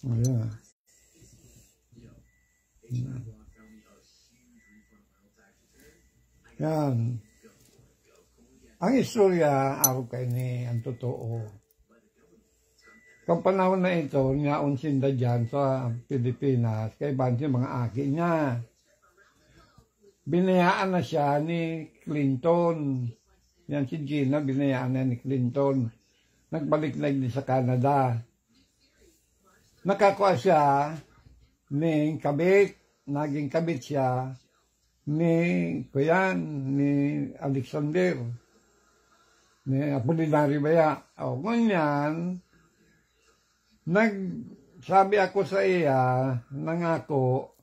Ayan. Yan. Ang istorya, araw kayo ni, ang totoo. Kung panahon na ito, ngaon sinda dyan sa Pilipinas, kay Bansi mga aki niya. Binayaan na siya ni Clinton. Yan si Gina, binayaan na ni Clinton. Nagbalik na din sa Canada. Nakakuha siya ni kabit. Naging kabit siya ni Alexander. Ni Apolinario Baya. O, ganyan, nagsabi ako sa iya, nangako,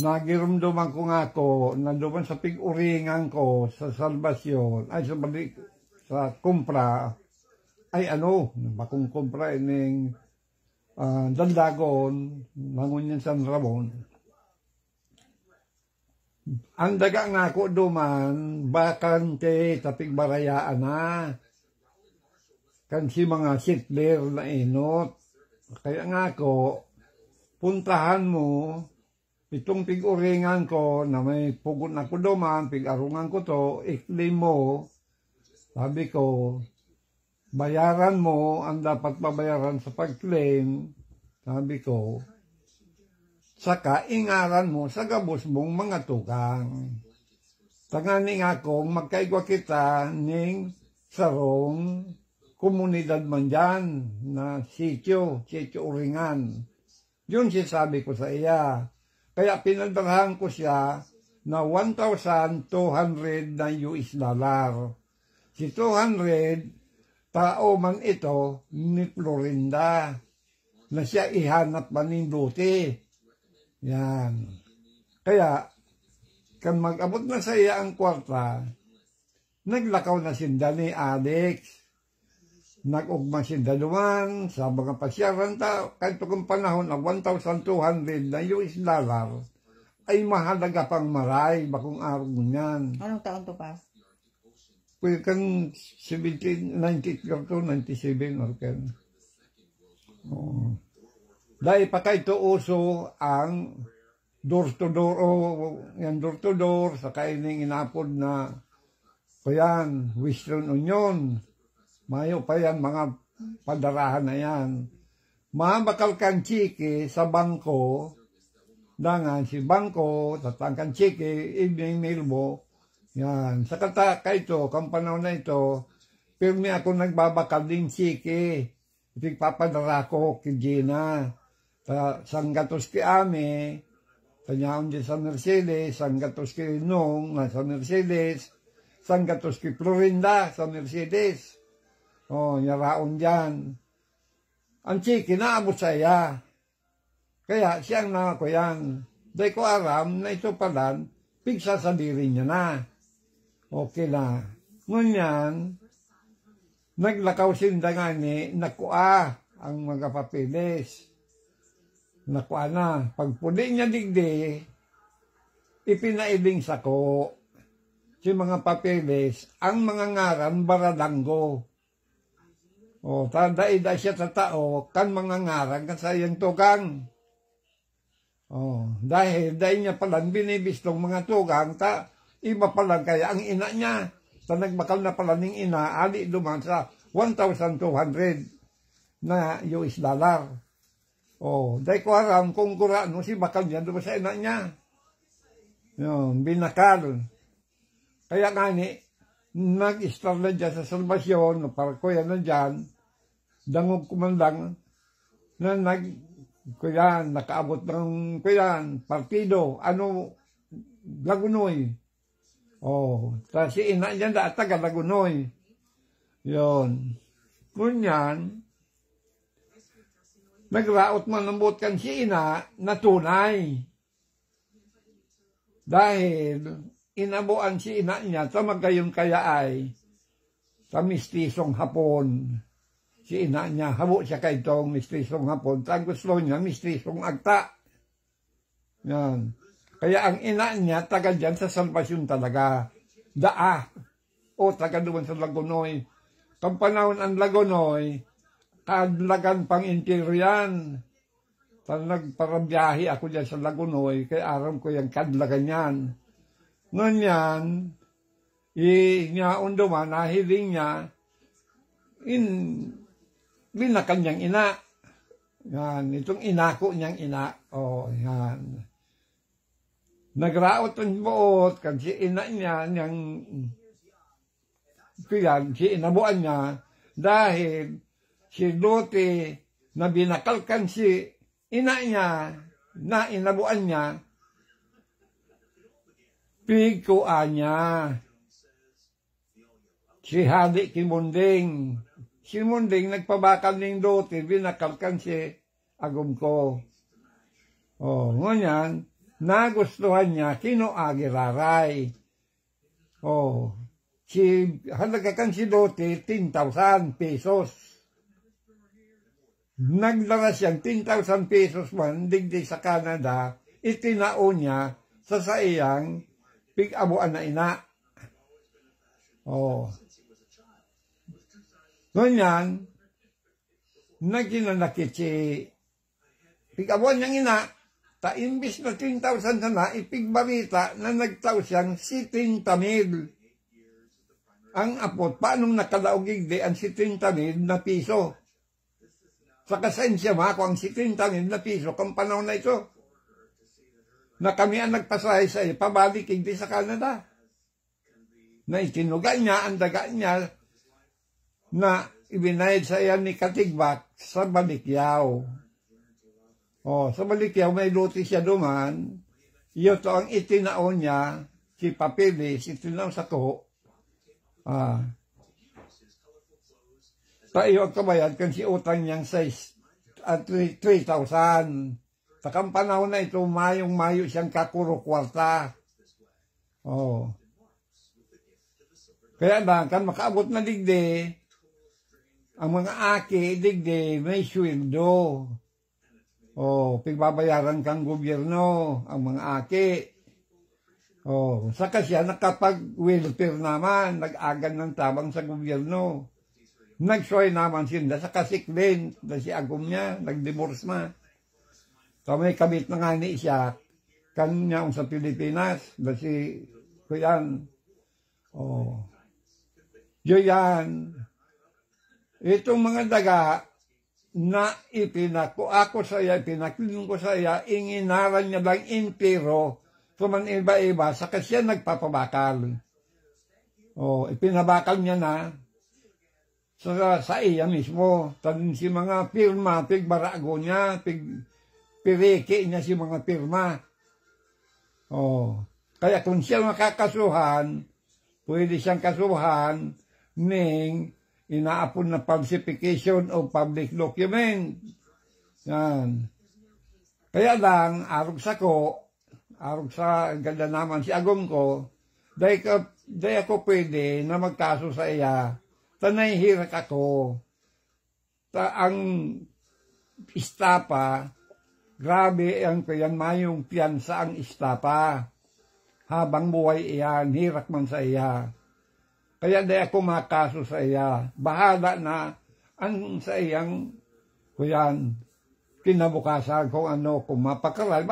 nagirumduman ko nga ako, nanduman sa pig-uringan ko, sa salbasyon, ay sa kumpra, ay bakong kumpra, ining Dandagon, Mangunyan San Ramon. Ang daga nga ako duman, bakante, tapig barayaan na. Kansi mga settler na inot. Kaya nga ako, puntahan mo, itong pig-uringan ko, na may pugot na ko duman, pig-arungan ko to, iklim mo. Sabi ko, bayaran mo ang dapat babayaran sa pag-claim. Sabi ko, saka ingaran mo sa gabos mong mga tukang. Tangani nga kong magkaigwa kita ning sarong komunidad man dyan na sityo uringan. Yun sabi ko sa iya. Kaya pinadarahan ko siya na 1,200 na US dollar. Si 200, tao man ito ni Florinda na siya ihanap maninduti. Yan. Kaya, kan mag-abot na sa iya ang kwarta, naglakaw na sinda ni Alex. Nag-ugma sinda duman sa mga pasyaran ta, kahit kung panahon na 1,200 na US dollar, ay mahalaga pang maray, bakong araw niyan. Anong taon to pa? Pwede kang 1998 to 97 or kan. Dahil pa kayo uso ang door-to-door yan door-to-door sa kaining inapod na yan, Western Union. Mayo pa yan, mga padarahan na yan. Mahabakal kang chiki sa bangko, dangan si bangko, tatangkan chiki, i-mail mo. Yan, sa kataka ito, kang panahon na ito, pirmi ako nagbabakal din chiki. Ipigpapadara ko kay Gina. Sanggatos ki Ame, tanyaon din sa Mercedes, sanggatos ki Nong, sa Mercedes, sanggatos ki Florinda, sa Mercedes. Yaraon dyan. Ang chiki naabot sa iya. Kaya siyang nangako yan. Dahil ko aram na ito palan, pigsasabirin niya na. Okay na. Ngunyan, naglakaw sinda nga ni, nakua ang mga papilis. Nakua na. Pagpuli niya digdi, ipinailing sako. Si mga papilis, ang mga ngaran baradanggo. Tanda siya sa tao, kan mga ngaran, kan sayang tukang. Dahil niya palang binibistong mga tukang, iba palang kaya ang ina niya. Nagbakal na pala ng ina, ali duman sa 1,200 na US dollar. Dahil ko aram kung kurano si bakal niya duman sa ina niya. Binakal. Kaya nga nag-start na dyan sa salvasyon, para ko yan na dyan, dangog kumandang, na nakaabot ng partido, Lagunoy. Si ina niya na taga Lagunoy. Yun. Kunyan, nagraot man ng butkan si ina na tunay. Dahil inabuan si ina niya sa magayon kaya ay sa mistisong hapon. Si ina niya, habo siya kay itong mistisong hapon. Ang gusto niya, mistisong agta. Yan. Kaya ang ina niya, taga dyan sa salvasyon talaga. Taga doon sa Lagunoy. Kung panahon ang Lagunoy, kadlagan pang interior yan. Nagparabiyahe ako dyan sa Lagunoy, kaya aram ko yung kadlagan yan. Nganyan, niya unduman, nahiling niya, binakan niyang ina. Yan, itong inako niyang ina. O, yan. Nagraot ang buot, kasi ina niya, si inabuan niya, dahil si Lote na binakalkan si ina niya, na inabuan niya, pigkuan niya. Si Hadi Kimunding. Si Munding nagpabakal ng Lote, binakalkan si Agumko. O, ngunyan, nagustuhan niya, kinuagiraray. O, halagakan si Lote, 10,000 pesos. Nagdala siyang 10,000 pesos man, digdi sa Canada, itinao niya sa saiyang pig-abuan na ina. O, ngunyan, naginanakit si pig-abuan niyang ina, imbis na 10,000 na ipigbarita na nagtaw siyang 70,000. Ang apot, paanong nakalaugig di ang 70,000 na piso? Sa kasensya mo, ang 70,000 na piso, kung panahon na ito, na kami ang nagpasahay sa iyo, pabaliking di sa Canada. Na itinuga niya, ang daga niya, na ibinayad sa iya ni Katigbak sa Balikyaw. O, sa Balikyaw, may luti siya duman, iyo to ang itinao niya, si Papilis, itinao sa ko, tayo ang kabayad kan si utang niyang 3,000. Takang panahon na ito, mayong-mayo siyang kakuro kwarta. Oh. Kaya lang, kan makaabot na digde, ang mga aki, digde, may sweldo. Oh, pigbabayaran kang gobyerno, ang mga aki. Oh, saka siya nakapag-welfare naman, nag-agan ng tabang sa gobyerno. Nagsoy naman siya sa kasiklin, na si Agum niya, nag-divorce na. So may kabit na nga ni siya, kanya sa Pilipinas, na si Kuyan. Oh. Yan. Itong mga daga na ipinako ako sa iya, ipinaklin ko sa iya, inginaran niya lang impero, kuman iba-iba, saka siya nagpapabakal. Oh, ipinabakal niya na sa iya mismo. Tanong si mga pirma, pigbarago niya, piriki niya si mga pirma. Oh, kaya kung siya makakasuhan, pwede siyang kasuhan ng inaapon na falsification of public document. Yan. Kaya lang, arog sa ganda naman si Agum ko, dahil ako pwede na magkaso sa iya, tanay-hirak ako. Ang istapa, grabe ang kayang mayong piyansa ang istapa. Habang buhay iyan, hirak man sa iya. Kaya di ako makaso sa iya. Bahala na ang sa iyang kuyan, kinabukasan kung ano, kung mapakaral.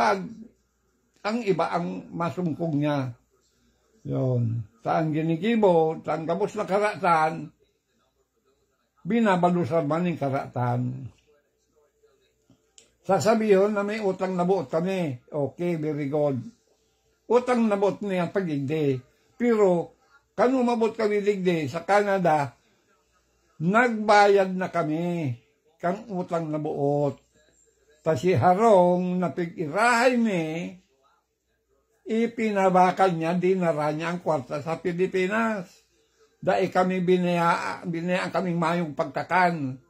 Ang iba ang masungkong niya. Yun. Saan ginigibo, saan kabos na karatan, binabalusan man yung karatan. Sasabihin na may utang na buot kami. Okay, very good. Utang na buot niya pag-igdi. Pero, kanu mabot kami ligdi sa Canada, nagbayad na kami kang utang na buot. Tasi harong napig-irahay mi, ipinabakal niya, dinara niya ang kwarta sa Pilipinas. Dahil kami binayaan kaming mayong pagkakan.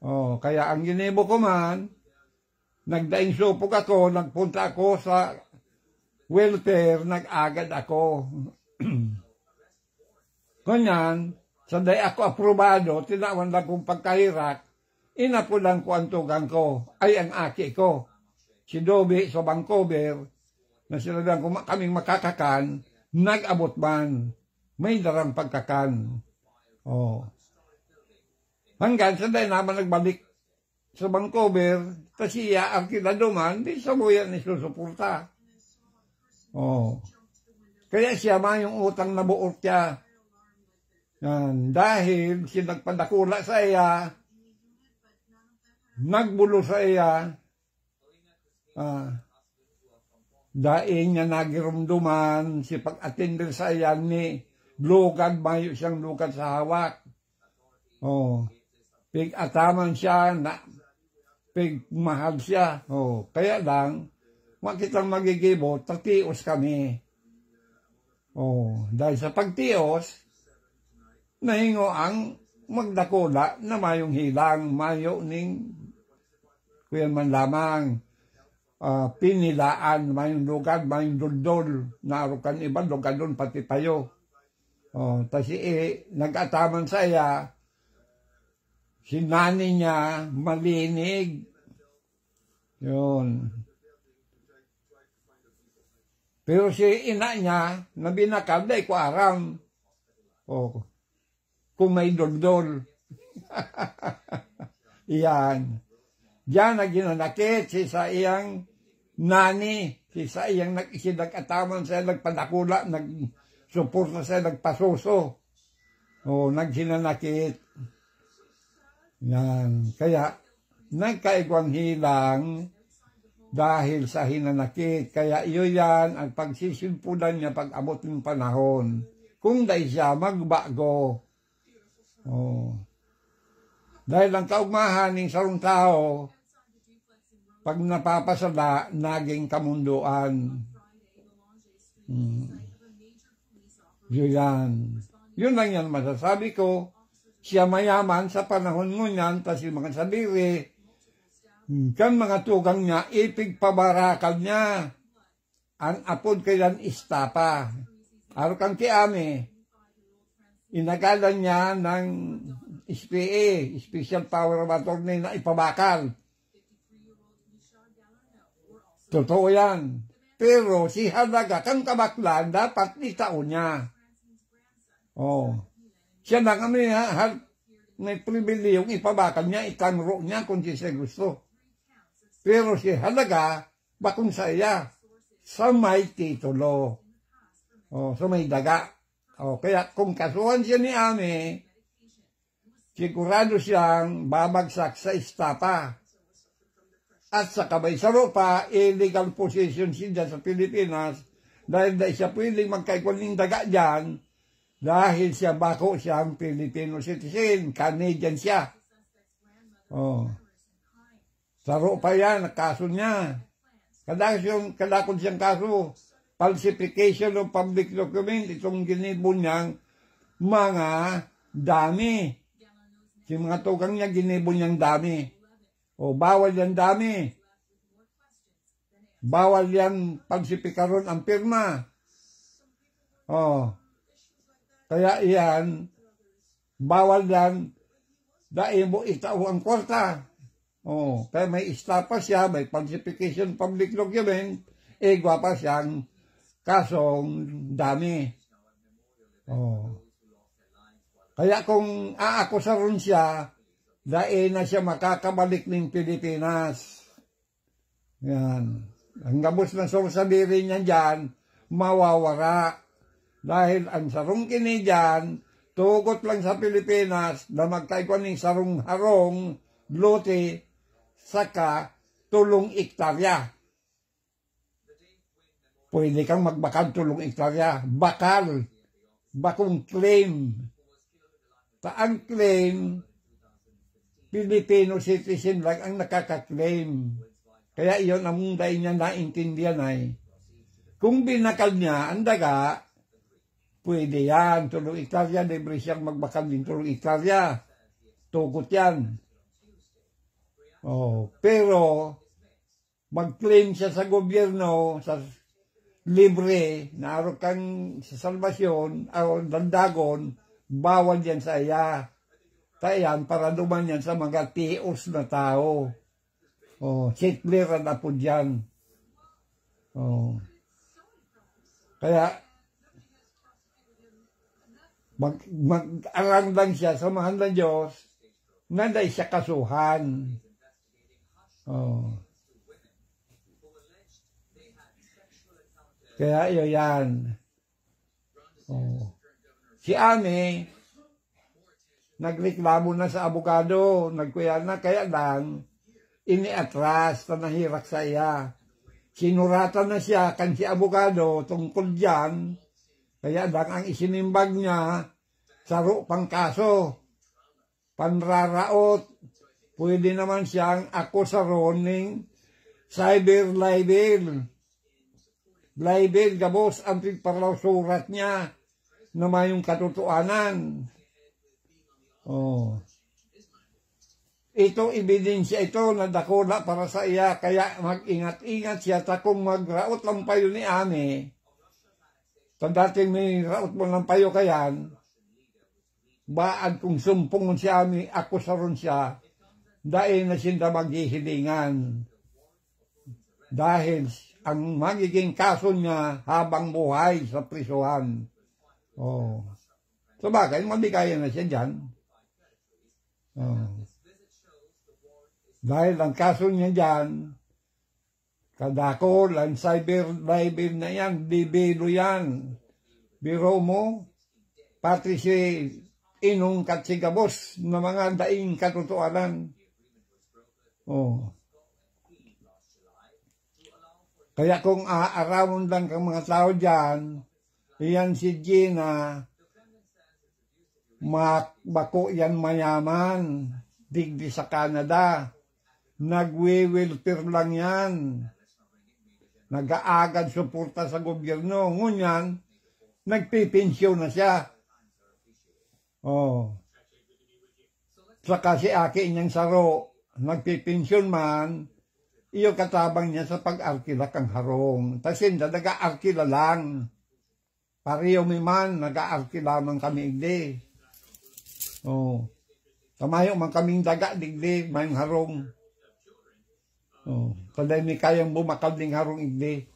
Oh, kaya ang ginibo ko man, nagdaing supog ako, nagpunta ako sa welfare, nag-agad ako. Kunyan, sanday ako aprobado, tinawan lang kong pagkahirak, inapulan ko ang tugang ko, ay ang aki ko. Si Dobi sa Vancouver, na sila lang kaming makakakan, nag-abot man. May darang pagkakan. Oh. Hanggang sanday naman nagbalik sa Vancouver, kasi iya ang kinaduman, di sa mo yan isusuporta. Oh. Kaya siya yung utang na buot niya. Yan. Dahil siya nagpadakula sa iya, nagbulo sa iya, daing niya nagirumduman, si pag-attender sa iya ni lugad, mayo siyang lugad sa hawak. Oh. Pig-ataman siya, pig-mahal siya. Oh. Kaya lang, makitang magigibo, tatios kami. Oh. Dahil sa pagtios, nahingo ang magdakula na mayong hilang, mayo ning kuyan man lamang pinilaan, mayong lugad, mayong duldol, narukan iba, lugad doon pati tayo. Oh, kasi nag-ataman sa iya, si nani niya malinig. Yun. Pero si ina niya, na binakal, day ko aram. Oh, kung may duldol. Yan. Diyan na ginanakit si sa iyang nani, si sa iyang nag-ataman sa nagpadakula, nag-suporta sa nagpasuso. O, nagsinanakit. Yan. Kaya, nagkaigwang hilang dahil sa hinanakit. Kaya iyo yan ang pagsisimpulan niya pag abot ng panahon. Kung dahil siya magbago. Oh. Dahil ang kaugmahan ng sarong tao, pag napapasala, naging kamunduan. Yun lang yan masasabi ko. Siya mayaman sa panahon mo niyan, tas yung mga sabiri, kan mga tugang niya, ipig pabarakal niya. Ang apod kailan istapa. Araw kang kiame, inagalan niya ng SPA, Special Power of Attorney, na ipabakal. Totoo yan. Pero si Halaga, kang kabaklan, dapat itaon niya. Oh. Siya na kami, may pribiliyong ipabakal niya, itanro niya kung siya gusto. Pero si Halaga, bakong sa iya, sa may titulo. Oh, sa may daga. Oh, kaya kung kasuhan siya ni Ame, sigurado siyang babagsak sa estapa. At sa kabay-saro pa, illegal possession siya sa Pilipinas dahil siya pwedeng magkaikwan ng daga dyan dahil siya bako siyang Filipino citizen, Canadian siya. Oh. Saro pa yan, kaso niya. Kadakon siyang kaso, falsification of public document, itong ginibon niyang mga dami. Si mga tukang niya, ginibon niyang dami. O, bawal yan dami. Bawal yan pagsipikaron ang pirma. O, kaya yan, bawal yan, dahil mo itao ang kwarta. O, kaya may istapa siya, may falsification public document, gwapa siyang kasong dami. O, kaya kung aakusaron siya, dahil na siya makakabalik ng Pilipinas. Yan. Ang gabos na sabiri niya dyan, mawawara. Dahil ang sarong kini dyan, tugot lang sa Pilipinas na magkaikuan ng sarong harong, lote, saka tulong ektarya. Pwede kang magbakal tulong ektarya. Bakal. Bakong claim. Ang claim, Filipino citizen lang ang nakaka-claim. Kaya iyon ang munday niya naintindihan ay, kung binakal niya ang daga, pwede yan, tulong ektarya, libre siyang magbakal din tulong ektarya. Tugot yan. Oh, pero, mag-claim siya sa gobyerno, sa libre, na araw kang sa salvasyon, o dandagon, bawal yan sa iya. Kaya yan, para duman yan sa mga tios na tao. Oh, settler na po dyan. Oh. Kaya, mag-arang lang siya sa mahal ng Diyos, na dahil siya kasuhan. Oh. Kaya iyo yan. Oh. Si Ami, nagreklamo na sa abogado, nagkuya na, kaya lang, iniatras na nahirak sa iya. Sinuratan na siya kan si abogado tungkol dyan, kaya lang ang isinimbag niya, saro pang kaso, panraraot, pwede naman siyang akusaron ng cyber libel. Libel, gabos, ang pagparasurat niya na mayong katotohanan. Oh. Ito, ebidensya ito na dakula para sa iya, kaya mag-ingat-ingat siya ta kung magraot lang payo ni Ami. Sa dating may raot mo lang payo kayan, baad kung sumpong si Ami, ako sa ron siya, dahil na sinta maghihilingan. Dahil ang magiging kaso niya habang buhay sa prisuhan. Oh. So bagay, mabigaya na siya dyan. Oh. Dahil ang kaso niya dyan, kadako, lang cyber libel na yan, bibilo yan. Biro mo, pati si inong katsigabos na mga daing katotohanan. Oh. Kaya kung aarawon lang kang mga tao dyan, iyan si Gina, bako yan mayaman, digdi sa Canada, nagwe-welfare lang yan, nag-aagad suporta sa gobyerno, ngunyan, nagpipensyon na siya. Oh. Saka si Aki niyang saro, nagpipensyon man, iyo katabang niya sa pag-arkila kang harong. Tasin, nag-aarkila lang. Pariyo mi man, nag-aarkila man kami igdi. Oh. Tamayo man kaming daga digdi, mayong harong. Oh. Kaday mi kayang bumakal ding harong igdi.